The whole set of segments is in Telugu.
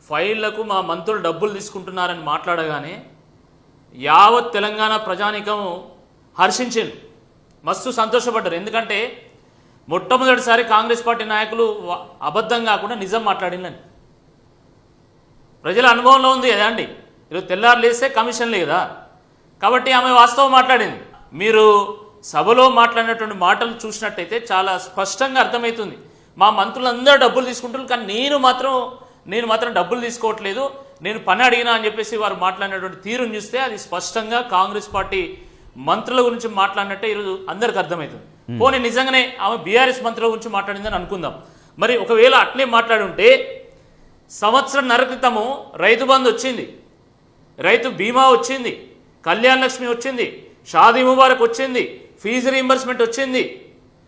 ఫైళ్లకు మా మంత్రులు డబ్బులు తీసుకుంటున్నారని మాట్లాడగానే యావత్ తెలంగాణ ప్రజానికం హర్షించింది, మస్తు సంతోషపడ్డారు. ఎందుకంటే మొట్టమొదటిసారి కాంగ్రెస్ పార్టీ నాయకులు అబద్ధం కాకుండా నిజం మాట్లాడిందని ప్రజల అనుభవంలో ఉంది కదా అండి. ఈరోజు తెల్లారు లేస్తే కమిషన్ లేదా, కాబట్టి ఆమె వాస్తవం మాట్లాడింది. మీరు సభలో మాట్లాడినటువంటి మాటలు చూసినట్టయితే చాలా స్పష్టంగా అర్థమవుతుంది. మా మంత్రులందరూ డబ్బులు తీసుకుంటున్నారు, కానీ నేను మాత్రం డబ్బులు తీసుకోవట్లేదు, నేను పని అడిగినా అని చెప్పేసి వారు మాట్లాడినటువంటి తీరుని చూస్తే అది స్పష్టంగా కాంగ్రెస్ పార్టీ మంత్రుల గురించి మాట్లాడినట్టే ఈరోజు అందరికి అర్థమవుతుంది. పోనీ నిజంగానే ఆమె బీఆర్ఎస్ మంత్రుల గురించి మాట్లాడిందని అనుకుందాం. మరి ఒకవేళ అట్లే మాట్లాడి ఉంటే సంవత్సరంన్నర క్రితము రైతు బంధు వచ్చింది, రైతు బీమా వచ్చింది, కళ్యాణ లక్ష్మి వచ్చింది, షాదీ ముబారక్ వచ్చింది, ఫీజు రీయింబర్స్మెంట్ వచ్చింది,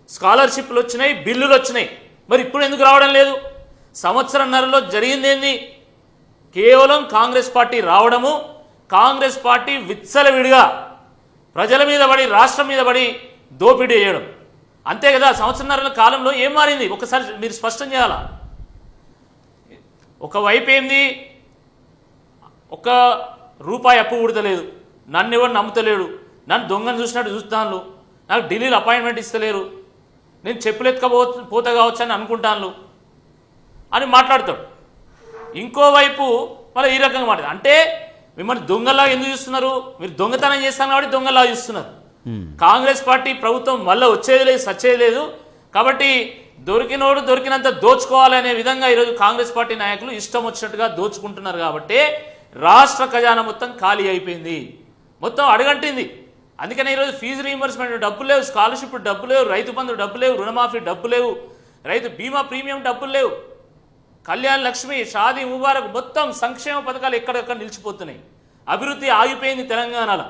స్కాలర్షిప్లు వచ్చినాయి, బిల్లులు వచ్చినాయి. మరి ఇప్పుడు ఎందుకు రావడం లేదు? సంవత్సరంన్నరలో జరిగింది ఏంది? కేవలం కాంగ్రెస్ పార్టీ రావడము, కాంగ్రెస్ పార్టీ విచ్చలవిడిగా ప్రజల మీద పడి రాష్ట్రం మీద పడి దోపిడీ చేయడం, అంతే కదా. సంవత్సరంన్నర కాలంలో ఏం మారింది ఒకసారి మీరు స్పష్టం చేయాలా. ఒకవైపు ఏంది, ఒక్క రూపాయి అప్పు పుడతలేదు, నన్ను ఎవరు నమ్ముతలేడు, నన్ను దొంగను చూసినట్టు చూస్తాను, నాకు ఢిల్లీలో అపాయింట్మెంట్ ఇస్తలేరు, నేను చెప్పులెత్తుకపోతా కావచ్చు అని అనుకుంటాను అని మాట్లాడతాడు. ఇంకోవైపు మళ్ళీ ఈ రకంగా మాట్లాడు. అంటే మిమ్మల్ని దొంగలా ఎందుకు చూస్తున్నారు? మీరు దొంగతనం చేస్తాను కాబట్టి దొంగలా చూస్తున్నారు. కాంగ్రెస్ పార్టీ ప్రభుత్వం మళ్ళీ వచ్చేది లేదు, సచ్చేది లేదు, కాబట్టి దొరికినోడు దొరికినంత దోచుకోవాలనే విధంగా ఈరోజు కాంగ్రెస్ పార్టీ నాయకులు ఇష్టం వచ్చినట్టుగా దోచుకుంటున్నారు. కాబట్టి రాష్ట్ర ఖజానా మొత్తం ఖాళీ అయిపోయింది, మొత్తం అడగంటింది. అందుకనే ఈరోజు ఫీజు రీయింబర్స్మెంట్ డబ్బులు లేవు, స్కాలర్షిప్ డబ్బులు లేవు, రైతు బంధు డబ్బులు లేవు, రుణమాఫీ డబ్బులు లేవు, రైతు బీమా ప్రీమియం డబ్బులు లేవు, కళ్యాణ లక్ష్మి, షాదీ ముబారక్ మొత్తం సంక్షేమ పథకాలు ఎక్కడెక్కడ నిలిచిపోతున్నాయి. అభివృద్ధి ఆగిపోయింది తెలంగాణలో.